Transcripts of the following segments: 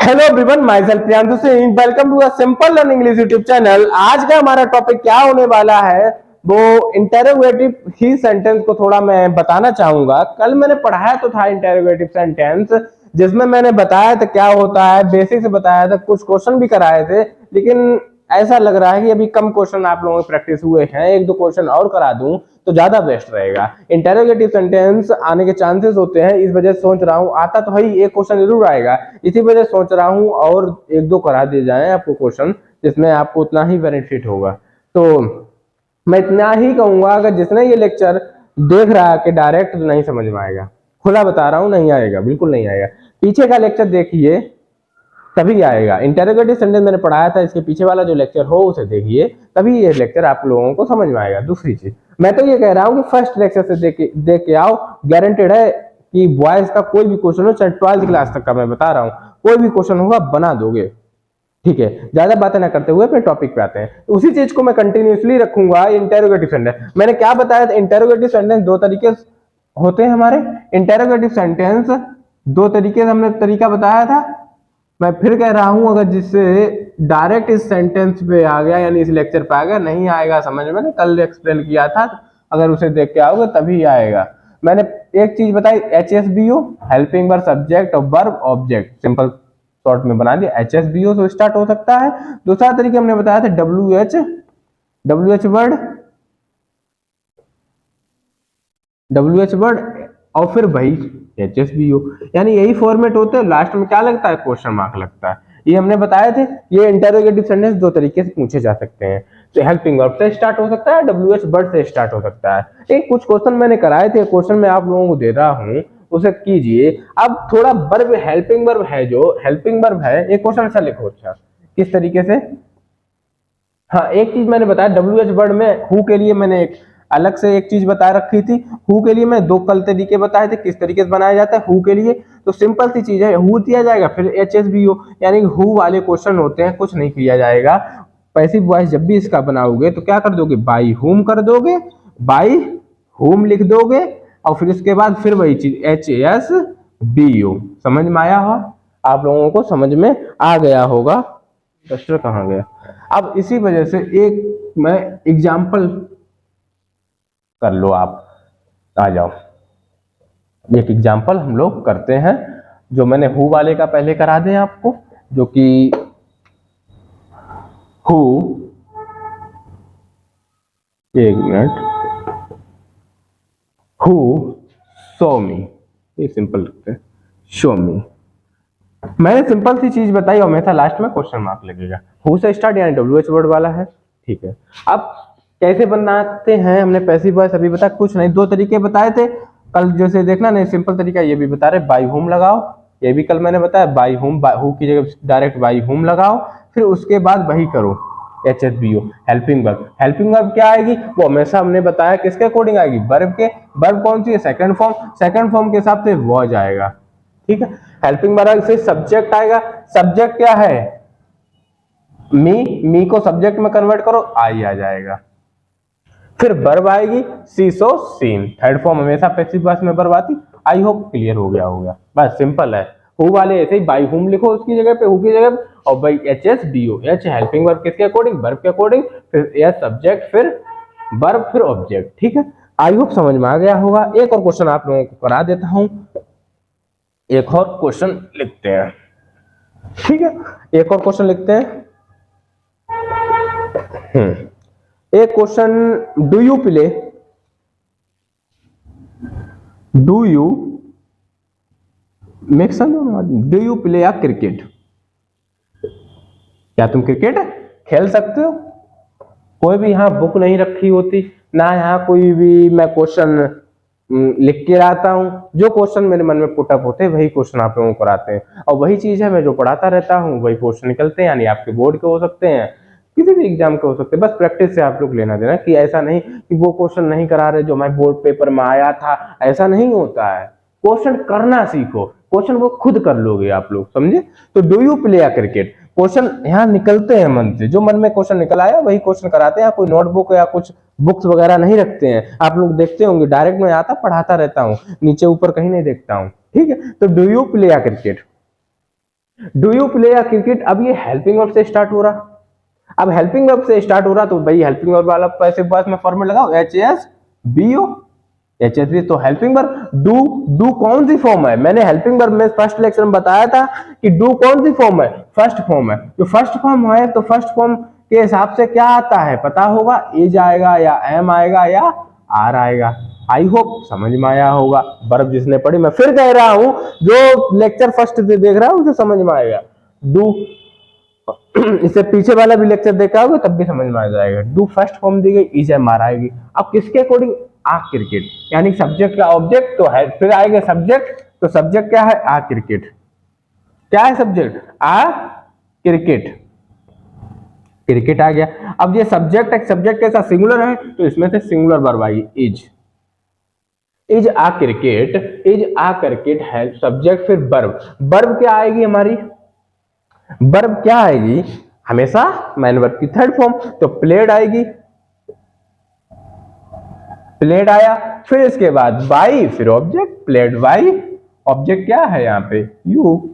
Hello everyone, myself Priyanshu Singh. Welcome to a simple learn English YouTube channel. आज का हमारा topic क्या होने वाला है, वो इंटेरोगेटिव ही सेंटेंस को थोड़ा मैं बताना चाहूंगा। कल मैंने पढ़ाया तो था इंटेरोगेटिव सेंटेंस, जिसमें मैंने बताया था क्या होता है, बेसिक से बताया था, कुछ क्वेश्चन भी कराए थे। लेकिन ऐसा लग रहा है कि अभी कम क्वेश्चन आप लोगों के प्रैक्टिस हुए हैं, एक दो क्वेश्चन और करा दूं तो ज्यादा बेस्ट रहेगा। इंटेरोगेटिव सेंटेंस आने के चांसेस होते हैं, इस वजह से सोच रहा हूं, आता तो है ही, एक क्वेश्चन जरूर आएगा, इसी वजह से सोच रहा हूं और एक दो करा दिए जाए आपको क्वेश्चन, जिसमें आपको उतना ही बेनिफिट होगा। तो मैं इतना ही कहूंगा, अगर जिसने ये लेक्चर देख रहा है कि डायरेक्ट तो नहीं समझ में आएगा, खुला बता रहा हूं, नहीं आएगा, बिल्कुल नहीं आएगा। पीछे का लेक्चर देखिए तभी आएगा। इंटेरोगेटिव सेंटेंस मैंने पढ़ाया था, इसके पीछे वाला जो लेक्चर हो उसे देखिए, तभी ये लेक्चर आप लोगों को समझ में आएगा। दूसरी चीज मैं तो ये कह रहा हूँ कि फर्स्ट लेक्चर से देख के आओ, गारंटेड है कि बॉयज का कोई भी क्वेश्चन हो, चाहे 12th क्लास तक का मैं बता रहा हूँ, कोई भी क्वेश्चन होगा बना दोगे। ठीक है, ज्यादा बातें ना करते हुए अपने टॉपिक पे आते हैं। तो उसी चीज को मैं कंटिन्यूसली रखूंगा। इंटेरोगेटिव सेंटेंस मैंने क्या बताया था, इंटेरोगेटिव सेंटेंस दो तरीके होते हैं हमारे। इंटेरोगेटिव सेंटेंस दो तरीके से हमने तरीका बताया था। मैं फिर कह रहा हूं, अगर जिससे डायरेक्ट इस सेंटेंस पे आ गया, यानी इस लेक्चर पे आ गया, नहीं आएगा समझ में, कल एक्सप्लेन किया था, अगर उसे देख के आओगे तभी आएगा। मैंने एक चीज बताई, HSBO, हेल्पिंग वर्ब, सब्जेक्ट और वर्ब ऑब्जेक्ट, सिंपल शॉर्ट में बना दिया। HSBO से स्टार्ट हो सकता है। दूसरा तरीका हमने बताया था WH वर्ड और फिर वही HSBO, यानी यही फॉर्मेट होते हैं। लास्ट में क्या लगता है, क्वेश्चन मार्क लगता है। ये हमने बताए थे। ये इंटेरोगेटिव सेंटेंस दो तरीके से पूछे जा सकते हैं। तो हेल्पिंग वर्ब से स्टार्ट हो सकता है, WH वर्ड से स्टार्ट हो सकता है। एक कुछ क्वेश्चन मैंने कराए थे, क्वेश्चन मैं आप लोगों को दे रहा हूं, उसे कीजिए। अब थोड़ा वर्ब, हेल्पिंग वर्ब है, जो हेल्पिंग वर्ब है, एक क्वेश्चन ऐसा लिखो। अच्छा, किस तरीके से? हाँ, एक चीज मैंने बताया, WH वर्ड में हु के लिए मैंने एक अलग से एक चीज बता रखी थी। हु के लिए मैं दो कल तरीके बताए थे, किस तरीके से बनाया जाता है हु के लिए। तो सिंपल सी चीज है, हु दिया जाएगा, फिर HSBO, यानी हु वाले क्वेश्चन होते हैं, कुछ नहीं किया जाएगा। पैसिव वॉइस जब भी इसका बनाओगे तो क्या कर दोगे, बाई हुम कर दोगे, बाई हुम लिख दोगे, और फिर इसके बाद फिर वही चीज HSBO। समझ में आया हो आप लोगों को? समझ में आ गया होगा। डस्टर कहाँ गया? अब इसी वजह से एक मैं एग्जाम्पल कर लो, आप आ जाओ, एक एग्जाम्पल हम लोग करते हैं। जो मैंने हु वाले का पहले करा दें आपको, जो कि हु, एक मिनट, हु शो मी, ये सिंपल रखते हैं, शो मी। मैंने सिंपल सी चीज बताई और हमेशा लास्ट में क्वेश्चन मार्क लगेगा। हु से स्टार्ट, यानी WH वर्ड वाला है। ठीक है, अब कैसे बनाते हैं, हमने पैसिव वॉइस अभी बताया, कुछ नहीं, दो तरीके बताए थे कल, जैसे देखना नहीं, सिंपल तरीका ये भी बता रहे, बाई होम लगाओ, ये भी कल मैंने बताया, बाई होम, हु की जगह डायरेक्ट बाई होम लगाओ, फिर उसके बाद वही करो HSBO, helping verb. Helping verb क्या आएगी, वो हमेशा हमने बताया किसके अकॉर्डिंग आएगी, वर्ब के। वर्ब कौन सी है, सेकंड फॉर्म, सेकंड फॉर्म के हिसाब से वॉज आएगा। ठीक है, हेल्पिंग वर्ब से सब्जेक्ट आएगा। सब्जेक्ट क्या है, मी को सब्जेक्ट में कन्वर्ट करो, आई आ जाएगा। फिर वर्ब आएगी, सी सो सीन, थर्ड फॉर्म हमेशा पैसिव वॉइस में वर्ब आती। आई होप क्लियर हो गया होगा, बस सिंपल है। हु वाले ऐसे ही बाई हुम लिखो उसकी जगह पे, हु की जगह पे, और by HSBO, H helping verb किसके अकॉर्डिंग, वर्ब के अकॉर्डिंग, फिर S सब्जेक्ट, फिर वर्ब, फिर ऑब्जेक्ट। ठीक है, आई होप समझ में आ गया होगा। एक और क्वेश्चन आप लोगों को करा देता हूं, एक और क्वेश्चन लिखते हैं। ठीक है, एक और क्वेश्चन लिखते हैं। एक question, do you play, do you make some, do you play या क्रिकेट, क्या तुम क्रिकेट खेल सकते हो? कोई भी यहाँ बुक नहीं रखी होती ना, यहाँ कोई भी मैं क्वेश्चन लिख के लाता हूँ। जो क्वेश्चन मेरे मन में पुटअप होते हैं वही क्वेश्चन आप लोगों को कराते हैं, और वही चीज है मैं जो पढ़ाता रहता हूँ, वही क्वेश्चन निकलते हैं। यानी आपके बोर्ड के हो सकते हैं, किसी भी एग्जाम के हो सकते हैं, बस प्रैक्टिस से आप लोग लेना देना, कि ऐसा नहीं कि वो क्वेश्चन नहीं करा रहे जो मैं बोर्ड पेपर में आया था, ऐसा नहीं होता है। क्वेश्चन करना सीखो, क्वेश्चन वो खुद कर लोगे आप लोग, समझे? तो डू यू प्ले या क्रिकेट, क्वेश्चन यहाँ निकलते हैं मन से, जो मन में क्वेश्चन निकल आया वही क्वेश्चन कराते हैं। कोई नोटबुक या कुछ बुक्स वगैरह नहीं रखते हैं, आप लोग देखते होंगे, डायरेक्ट मैं आता पढ़ाता रहता हूँ, नीचे ऊपर कहीं नहीं देखता हूँ। ठीक है, तो डू यू प्ले या cricket, do you play a cricket. अब ये हेल्पिंग वर्ब से स्टार्ट हो रहा, अब हेल्पिंग वर्ब से स्टार्ट हो रहा तो भाई हेल्पिंग वर्ब वाला पैसिव वॉइस में फॉर्मेट लगाओ HSBO, HSB। तो हेल्पिंग वर्ब डू, डू कौन सी फॉर्म है, मैंने हेल्पिंग वर्ब में फर्स्ट लेक्चर में बताया था कि डू कौन सी फॉर्म है, फर्स्ट फॉर्म है। जो फर्स्ट फॉर्म है तो फर्स्ट फॉर्म के हिसाब से क्या आता है पता होगा, इज आएगा या एम आएगा या आर आएगा। आई होप समझ में आया होगा। वर्ब जिसने पढ़ी, मैं फिर कह रहा हूं जो लेक्चर फर्स्ट से देख रहा है उसे समझ में आएगा। डू इससे पीछे वाला भी लेक्चर देखा होगा तब भी समझ में आ जाएगा। डू फर्स्ट फॉर्म दी गई, इज एम आर आएगी। अब किसके अकॉर्डिंग, आ क्रिकेट, यानी सब्जेक्ट का ऑब्जेक्ट तो है, फिर आएगा सब्जेक्ट, तो सब्जेक्ट क्या है, आ क्रिकेट। क्या है सब्जेक्ट, आ क्रिकेट, क्रिकेट आ गया। अब ये सब्जेक्ट है, सब्जेक्ट कैसा सिंगुलर है तो इसमें से सिंगुलर वर्ब आएगी, is a cricket, is a cricket है सब्जेक्ट। फिर वर्ब, वर्ब क्या आएगी हमारी, वर्ब क्या आएगी हमेशा मैन वर्ब की थर्ड फॉर्म, तो प्लेड आएगी, प्लेड आया। फिर इसके बाद बाई, फिर ऑब्जेक्ट, प्लेड बाई, ऑब्जेक्ट क्या है यहाँ पे, यू।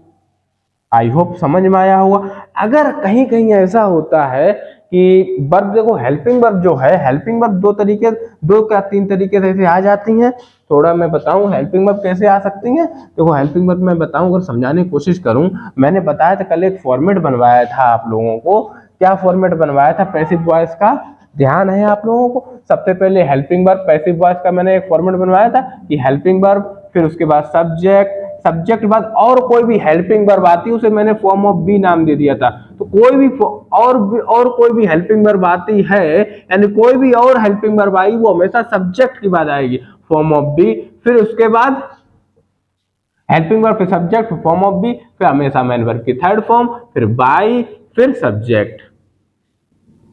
आई होप समझ में आया होगा। अगर कहीं कहीं ऐसा होता है कि वर्ब, देखो हेल्पिंग वर्ब जो है, हेल्पिंग वर्ब दो तरीके, दो क्या तीन तरीके से ऐसे आ जाती हैं। थोड़ा मैं बताऊं हेल्पिंग वर्ब कैसे आ सकती हैं। देखो हेल्पिंग वर्ब मैं बताऊं, अगर समझाने की कोशिश करूं, मैंने बताया था कल एक फॉर्मेट बनवाया था आप लोगों को। क्या फॉर्मेट बनवाया था पैसिव वॉइस का, ध्यान है आप लोगों को। सबसे पहले हेल्पिंग वर्ब पैसिव वॉइस का मैंने एक फॉर्मेट बनवाया था कि हेल्पिंग वर्ब, फिर उसके बाद सब्जेक्ट, सब्जेक्ट के बाद और कोई भी हेल्पिंग वर्ब आती है उसे मैंने फॉर्म ऑफ बी नाम दे दिया था। तो कोई भी और कोई भी हेल्पिंग वर्ब आती है, यानी कोई भी और हेल्पिंग वर्ब आई, वो हमेशा सब्जेक्ट के बाद आएगी, फॉर्म ऑफ बी। फिर उसके बाद हेल्पिंग वर्ब, फिर सब्जेक्ट, फॉर्म ऑफ बी, फिर हमेशा मैन वर्ब की थर्ड फॉर्म, फिर बाई, फिर सब्जेक्ट।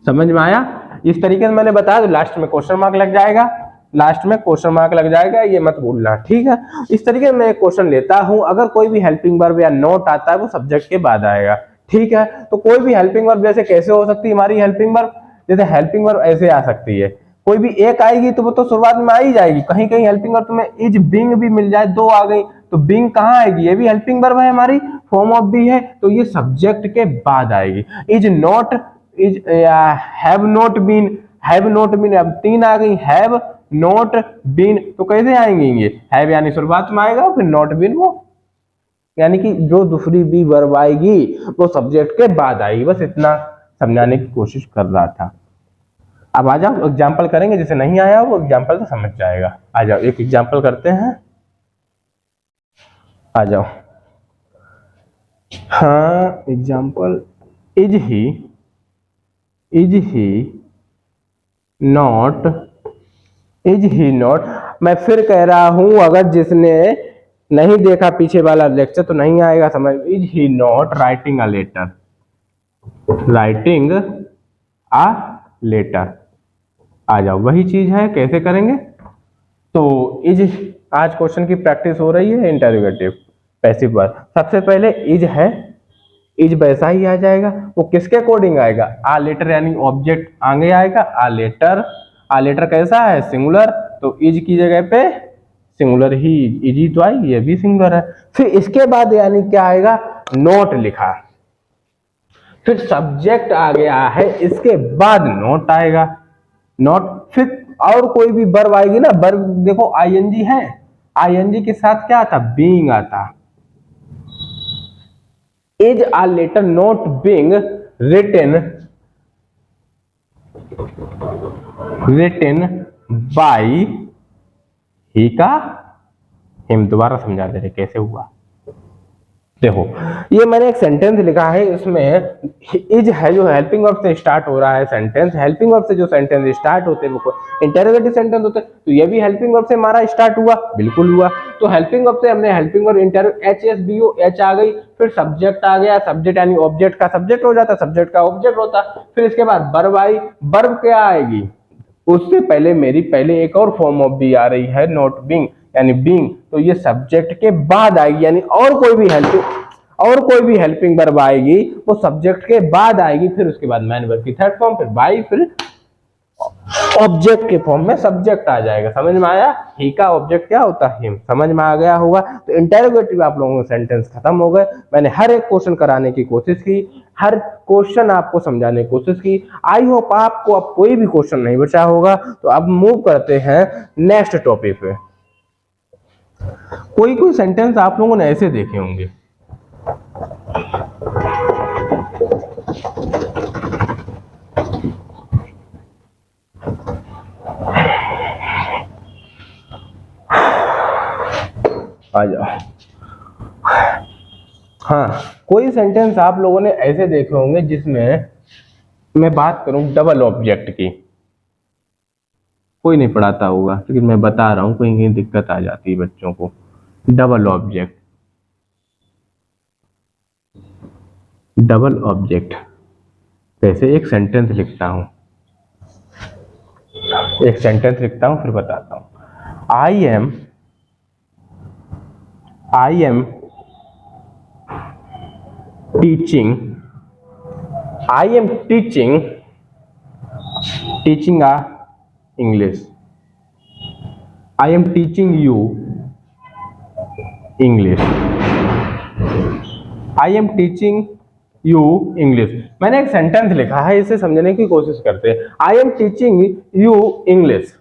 समझ में आया। इस तरीके से मैंने बताया, तो लास्ट में क्वेश्चन मार्क लग जाएगा, लास्ट में क्वेश्चन मार्क लग जाएगा, ये मत भूलना, ठीक है। इस तरीके से मैं क्वेश्चन लेता हूं, अगर कोई भी हेल्पिंग वर्ब या नोट आता है वो सब्जेक्ट के बाद आएगा, ठीक है। तो कोई भी हेल्पिंग वर्ब जैसे कैसे हो सकती है हमारी हेल्पिंग वर्ब, जैसे हेल्पिंग वर्ब ऐसे आ सकती है, कोई भी एक आएगी तो वो तो शुरुआत में आ ही जाएगी। कहीं कहीं हेल्पिंग वर्ब तुम्हें इज बिंग भी मिल जाए, दो आ गई तो बिंग कहाँ आएगी, ये भी हेल्पिंग वर्ब है हमारी, फॉर्म ऑफ बी है, तो ये सब्जेक्ट के बाद आएगी। Is not, is have not been, have not been, अब तीन आ गई, हैव नॉट बीन, तो कैसे आएंगे ये, हैव यानी शुरुआत में आएगा, फिर नॉट बीन वो, यानी कि जो दूसरी भी वर्ब आएगी वो सब्जेक्ट के बाद आएगी। बस इतना समझाने की कोशिश कर रहा था। अब आ जाओ एग्जाम्पल करेंगे, जिसे नहीं आया वो एग्जाम्पल तो समझ जाएगा। आ जाओ एक एग्जाम्पल करते हैं, आ जाओ। हाँ example, is he not, is he not. मैं फिर कह रहा हूं, अगर जिसने नहीं देखा पीछे वाला लेक्चर तो नहीं आएगा समझ। Is he not writing a letter, writing a letter. आ जाओ वही चीज है, कैसे करेंगे। तो इज, आज क्वेश्चन की प्रैक्टिस हो रही है, इंटरोगेटिव पैसिव वर्ब। सबसे पहले इज है, इज वैसा ही आ जाएगा, वो किसके अकॉर्डिंग आएगा, आ लेटर यानी ऑब्जेक्ट आगे आएगा, आ लेटर। आ लेटर कैसा है, सिंगुलर, तो इज की जगह पे सिंगुलर ही इज ही तो आई, ये भी सिंगुलर है। फिर इसके बाद यानी क्या आएगा, नोट लिखा, फिर सब्जेक्ट आ गया है, इसके बाद नोट आएगा, नोट। फिर और कोई भी वर्ब आएगी ना, वर्ब देखो आईएनजी है, आईएनजी के साथ क्या आता, बीइंग आता। Is a letter not being written, written by he का हिम। दोबारा समझा दे रहे कैसे हुआ। देखो ये मैंने एक सेंटेंस लिखा है, इसमें इज है जो हेल्पिंग वर्ब से स्टार्ट हो रहा है सेंटेंस। हेल्पिंग वर्ब से जो सेंटेंस स्टार्ट होते हैं वो इंटरोगेटिव सेंटेंस होते हैं, तो ये भी हेल्पिंग वर्ब से हमारा स्टार्ट हुआ, बिल्कुल हुआ। तो हेल्पिंग वर्ब से हमने हेल्पिंग वर्ब HSBO, एच आ गई, फिर सब्जेक्ट आ गया, सब्जेक्ट यानी ऑब्जेक्ट का सब्जेक्ट हो जाता, सब्जेक्ट का ऑब्जेक्ट होता। फिर इसके बाद वर्ब आई, वर्ब क्या आएगी, उससे पहले मेरी पहले एक और फॉर्म ऑफ बी आ रही है, नॉट बीइंग यानी बीइंग, तो ये सब्जेक्ट के बाद आएगी, यानी और कोई भी हेल्पिंग वर्ब आएगी वो सब्जेक्ट के बाद आएगी। फिर उसके बाद मैन वर्ब की थर्ड फॉर्म, फिर बाई, फिर ऑब्जेक्ट के फॉर्म में सब्जेक्ट आ जाएगा। समझ में आया? ही का ऑब्जेक्ट क्या होता है? हिम। समझ में आ गया होगा। तो इंटेरोगेटिव आप लोगों के सेंटेंस खत्म हो गए। मैंने हर एक क्वेश्चन कराने की कोशिश की, हर क्वेश्चन आपको समझाने की कोशिश की। आई होप आपको अब कोई भी क्वेश्चन नहीं बचा होगा। तो अब मूव करते हैं नेक्स्ट टॉपिक पे। कोई कोई सेंटेंस आप लोगों ने ऐसे देखे होंगे, आ जाओ। हाँ, कोई सेंटेंस आप लोगों ने ऐसे देखे होंगे जिसमें मैं बात करूं डबल ऑब्जेक्ट की। कोई नहीं पढ़ाता होगा, लेकिन मैं बता रहा हूं, कहीं कहीं दिक्कत आ जाती है बच्चों को। डबल ऑब्जेक्ट, डबल ऑब्जेक्ट कैसे? एक सेंटेंस लिखता हूं, एक सेंटेंस लिखता हूं, फिर बताता हूं। आई am teaching, I am teaching English. I am teaching you English. I am teaching you English. मैंने एक सेंटेंस लिखा है, इसे समझने की कोशिश करते हैं। आई एम टीचिंग यू इंग्लिश।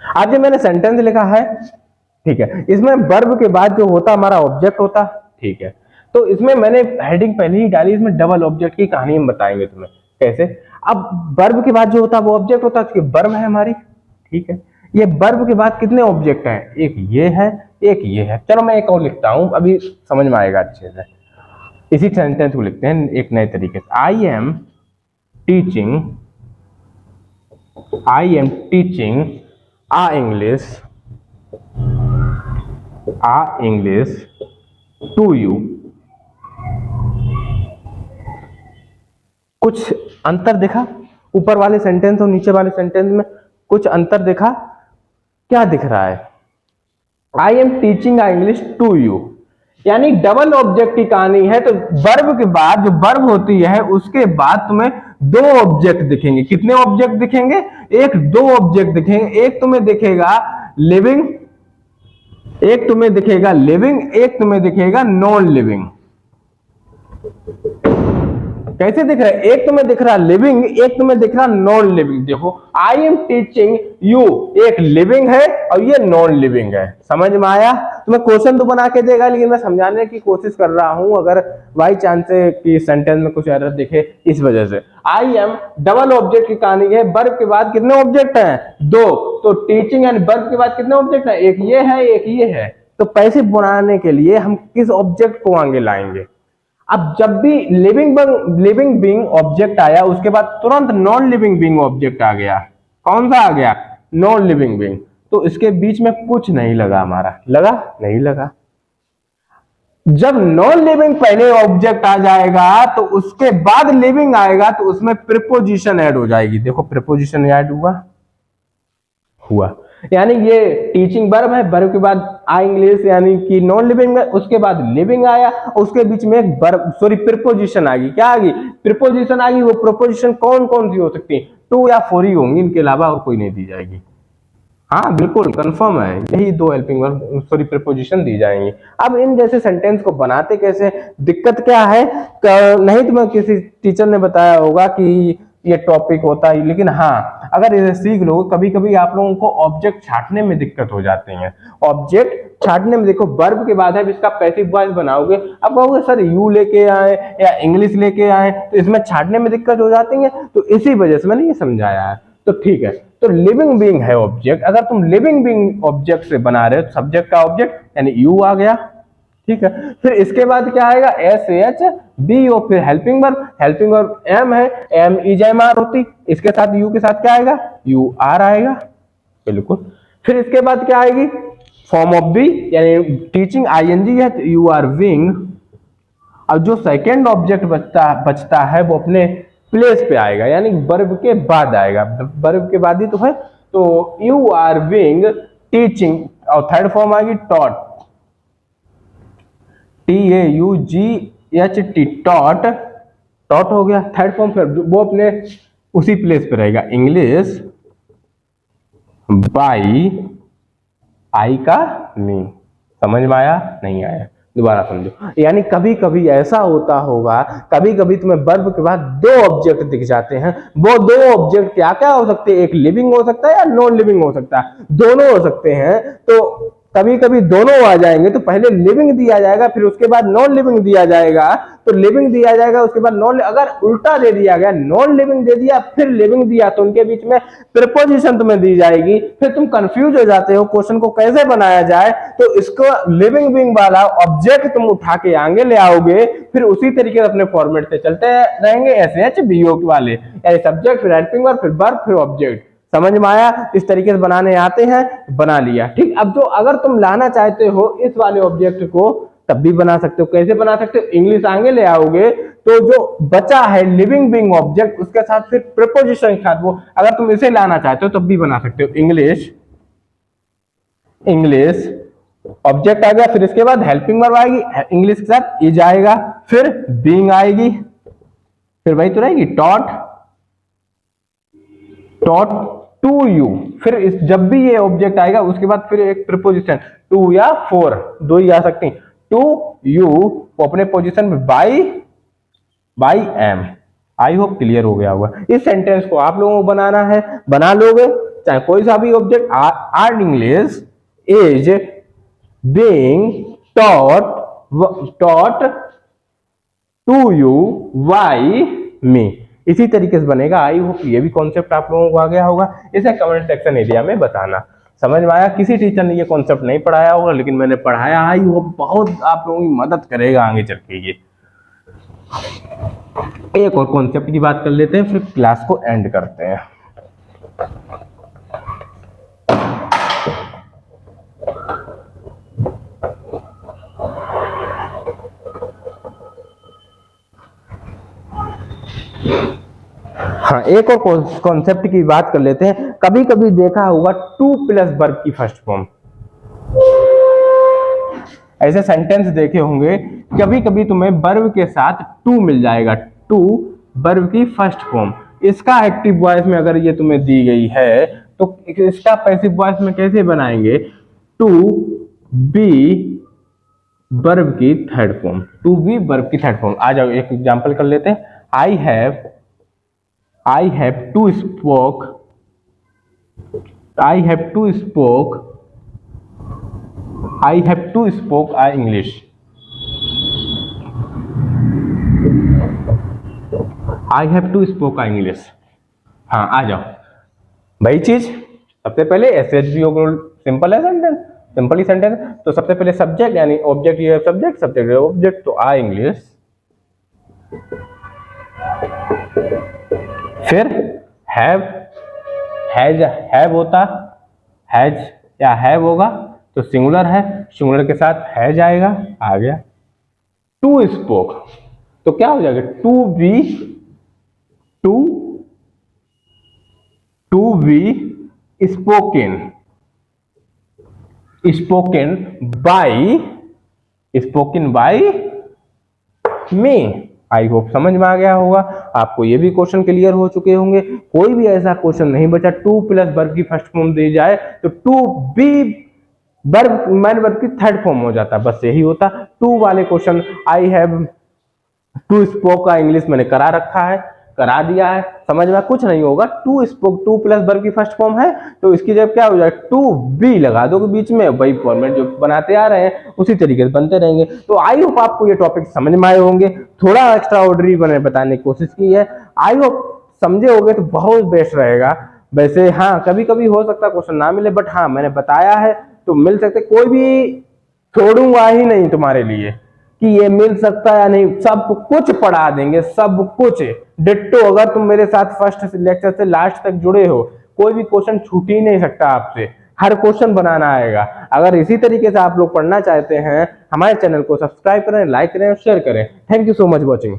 आज ये मैंने सेंटेंस लिखा है, ठीक है। इसमें वर्ब के बाद जो होता हमारा ऑब्जेक्ट होता, ठीक है। तो इसमें मैंने हेडिंग पहले ही डाली, इसमें डबल ऑब्जेक्ट की कहानी हम बताएंगे तुम्हें कैसे। अब वर्ब के बाद जो होता है वो ऑब्जेक्ट होता है, उसकी वर्ब है हमारी, ठीक है। ये वर्ब के बाद कितने ऑब्जेक्ट हैं? एक ये है, एक ये है। चलो मैं एक और लिखता हूं, अभी समझ में आएगा अच्छे से। इसी सेंटेंस को लिखते हैं एक नए तरीके से। I am teaching a English to you. कुछ अंतर देखा ऊपर वाले सेंटेंस और नीचे वाले सेंटेंस में? कुछ अंतर देखा? क्या दिख रहा है? I am teaching a English to you, यानी डबल ऑब्जेक्ट की कहानी है। तो वर्ब के बाद जो वर्ब होती है उसके बाद तुम्हें दो ऑब्जेक्ट दिखेंगे। कितने ऑब्जेक्ट दिखेंगे? एक दो ऑब्जेक्ट दिखेंगे। एक तुम्हें दिखेगा लिविंग, एक तुम्हें दिखेगा लिविंग, एक तुम्हें दिखेगा नॉन लिविंग। कैसे दिख रहा है? एक तुम्हें दिख रहा लिविंग, एक तुम्हें दिख रहा नॉन लिविंग। देखो, आई एम टीचिंग यू एक लिविंग है और ये नॉन लिविंग है। समझ में आया? तुम्हें क्वेश्चन तो बना के देगा, लेकिन मैं समझाने की कोशिश कर रहा हूं, अगर बाई चांस कि सेंटेंस में कुछ एरर दिखे इस वजह से। आई एम डबल ऑब्जेक्ट की कहानी है। वर्ब के बाद कितने ऑब्जेक्ट हैं? दो। तो टीचिंग एंड वर्ब के बाद कितने ऑब्जेक्ट हैं? एक ये है, एक ये है। तो पैसिव बनाने के लिए हम किस ऑब्जेक्ट को आगे लाएंगे? अब जब भी लिविंग बीइंग ऑब्जेक्ट आया, उसके बाद तुरंत नॉन लिविंग बीइंग ऑब्जेक्ट आ गया। कौन सा आ गया? Non living being. तो इसके बीच में कुछ नहीं लगा हमारा, लगा? नहीं लगा। जब नॉन लिविंग पहले ऑब्जेक्ट आ जाएगा तो उसके बाद लिविंग आएगा, तो उसमें प्रीपोजिशन ऐड हो जाएगी। देखो प्रीपोजिशन ऐड हुआ, यानी ये टीचिंग वर्ब है, वर्ब के बाद आ इंग्लिश यानी कि नॉन लिविंग है, उसके बाद लिविंग आया, उसके बीच में एक वर्ब प्रीपोजिशन आ गई। क्या आ गई? प्रीपोजिशन आ गई। वो प्रीपोजिशन कौन कौन सी हो सकती है? टू या फोर ही होंगी, इनके अलावा और कोई नहीं दी जाएगी। हाँ बिल्कुल कंफर्म है, यही दो हेल्पिंग वर्ब प्रीपोजिशन दी जाएंगी। अब इन जैसे सेंटेंस को बनाते कैसे? दिक्कत क्या है? नहीं तुम्हें किसी टीचर ने बताया होगा कि ये टॉपिक होता है, लेकिन हाँ अगर इसे सीख लो, कभी कभी आप लोगों को ऑब्जेक्ट छांटने में दिक्कत हो जाती है। ऑब्जेक्ट छांटने में देखो, वर्ब के बाद है इसका पैसिव वॉइस बनाओगे, अब कहोगे सर यू लेके आए या इंग्लिश लेके आए, तो इसमें छांटने में दिक्कत हो जाती है। तो इसी वजह से मैंने ये समझाया है। तो ठीक है, तो लिविंग बीइंग है ऑब्जेक्ट। अगर तुम लिविंग बीइंग ऑब्जेक्ट से बना रहे हो, सब्जेक्ट का ऑब्जेक्ट यानी यू आ गया, ठीक है। फिर इसके बाद क्या आएगा? एस एच बी ओ, फिर हेल्पिंग वर्ब एम है, एम इज एम आर होती, इसके साथ यू के साथ क्या आएगा? यू आर आएगा, बिल्कुल। फिर इसके बाद क्या आएगी? फॉर्म ऑफ बी, यानी टीचिंग आईएनजी है तो यू आर विंग। अब जो सेकेंड ऑब्जेक्ट बचता है वो अपने प्लेस पे आएगा, यानी वर्ब के बाद आएगा, वर्ब के बाद ही तो है। तो यू आर विंग टीचिंग, और थर्ड फॉर्म आएगी टॉट, TAUGHT, टॉट हो गया थर्ड फॉर्म। फिर वो अपने उसी प्लेस पे रहेगा इंग्लिश बाई आई का मी। समझ में आया? नहीं आया? दोबारा समझो। यानी कभी कभी ऐसा होता होगा, कभी कभी तुम्हें वर्ब के बाद दो ऑब्जेक्ट दिख जाते हैं। वो दो ऑब्जेक्ट क्या क्या हो सकते हैं? एक लिविंग हो सकता है या नॉन लिविंग हो सकता है, दोनों हो सकते हैं। तो कभी कभी दोनों आ जाएंगे, तो पहले लिविंग दिया जाएगा, फिर उसके बाद नॉन लिविंग दिया जाएगा। तो लिविंग दिया जाएगा, उसके बाद नॉन। अगर उल्टा दे दिया गया, नॉन लिविंग दे दिया फिर लिविंग दिया, तो उनके बीच में प्रीपोजिशन तुम्हें दी जाएगी। फिर तुम कंफ्यूज हो जाते हो क्वेश्चन को कैसे बनाया जाए। तो इसको लिविंग बीइंग वाला ऑब्जेक्ट तुम उठा के आगे ले आओगे, फिर उसी तरीके से अपने फॉर्मेट से चलते रहेंगे। SHBO वाले, यानी सब्जेक्ट फिर हेल्पिंग वर्ब फिर वर्ब फिर ऑब्जेक्ट। समझ में आया? इस तरीके से बनाने आते हैं, बना लिया। ठीक, अब जो अगर तुम लाना चाहते हो इस वाले ऑब्जेक्ट को, तब भी बना सकते हो। कैसे बना सकते हो? इंग्लिश आगे ले आओगे, तो जो बचा है लिविंग बीइंग ऑब्जेक्ट, उसके साथ फिर प्रीपोजिशन के साथ वो, अगर तुम इसे लाना चाहते हो तब भी बना सकते हो। इंग्लिश ऑब्जेक्ट आ गया, फिर इसके बाद हेल्पिंग वर्ब आएगी, इंग्लिश के साथ इज आएगा, फिर बीइंग आएगी, फिर वही तो रहेगी टॉट टू यू। फिर जब भी ये ऑब्जेक्ट आएगा उसके बाद फिर एक प्रीपोजिशन, टू या फोर, दो ही आ सकती हैं। टू यू को अपने पोजिशन में बाई एम। आई होप क्लियर हो गया होगा। इस सेंटेंस को आप लोगों को बनाना है, बना लोगे, चाहे कोई सा भी object. Are English is being taught to you by me. इसी तरीके से बनेगा। आई होप ये भी कॉन्सेप्ट आप लोगों को आ गया होगा। इसे कमेंट सेक्शन एरिया में बताना। समझ में आया? किसी टीचर ने ये कॉन्सेप्ट नहीं पढ़ाया होगा, लेकिन मैंने पढ़ाया। आई होप बहुत आप लोगों की मदद करेगा आगे चल के ये। एक और कॉन्सेप्ट की बात कर लेते हैं, फिर क्लास को एंड करते हैं। हाँ, एक और कॉन्सेप्ट की बात कर लेते हैं। कभी कभी देखा होगा टू प्लस वर्ब की फर्स्ट फॉर्म, ऐसे सेंटेंस देखे होंगे। कभी कभी तुम्हें वर्ब के साथ टू मिल जाएगा, टू वर्ब की फर्स्ट फॉर्म। इसका एक्टिव वॉइस में अगर ये तुम्हें दी गई है, तो इसका पैसिव वॉइस में कैसे बनाएंगे? टू बी वर्ब की third form, to be verb की थर्ड फॉर्म। आ जाओ एक एग्जांपल कर लेते हैं। आई have to spoke English। I have to spoke English। हाँ, आ जाओ वही चीज। सबसे पहले SHBO को सिंपल है सेंटेंस, सिंपल ही सेंटेंस। तो सबसे पहले सब्जेक्ट यानी ऑब्जेक्ट, ये सब्जेक्ट, सब्जेक्ट ऑब्जेक्ट, तो आ इंग्लिश। फिर हैव होता, हैज या हैव होगा, तो सिंगुलर है, सिंगुलर के साथ हैज आएगा, आ गया। टू स्पोक, तो क्या हो जाएगा? To be spoken by me. I hope समझ में आ गया होगा आपको। ये भी क्वेश्चन क्लियर हो चुके होंगे। कोई भी ऐसा क्वेश्चन नहीं बचा टू प्लस वर्ब की फर्स्ट फॉर्म दी जाए तो to be verb main verb की थर्ड फॉर्म हो जाता, बस यही होता। टू वाले question I have to spoke का इंग्लिश मैंने करा रखा है, करा दिया है, समझ में कुछ नहीं होगा। To spoke, to plus verb की फर्स्ट फॉर्म है, तो इसकी जब क्या हो जाए? टू बी लगा दोगे बीच में, वही फॉर्मेट जो बनाते आ रहे हैं उसी तरीके से बनते रहेंगे। तो आई होप आपको ये टॉपिक समझ में आए होंगे। थोड़ा एक्स्ट्रा ऑर्डनरी मैंने बताने की कोशिश की है, आई होप समझे होगे तो बहुत बेस्ट रहेगा। वैसे हाँ, कभी कभी हो सकता क्वेश्चन ना मिले, बट हाँ मैंने बताया है तो मिल सकते। कोई भी छोड़ूंगा ही नहीं तुम्हारे लिए कि ये मिल सकता है या नहीं, सब कुछ पढ़ा देंगे, सब कुछ डिट्टो। अगर तुम मेरे साथ फर्स्ट लेक्चर से लास्ट तक जुड़े हो, कोई भी क्वेश्चन छूट ही नहीं सकता आपसे, हर क्वेश्चन बनाना आएगा। अगर इसी तरीके से आप लोग पढ़ना चाहते हैं, हमारे चैनल को सब्सक्राइब करें, लाइक करें और शेयर करें। Thank you so much watching.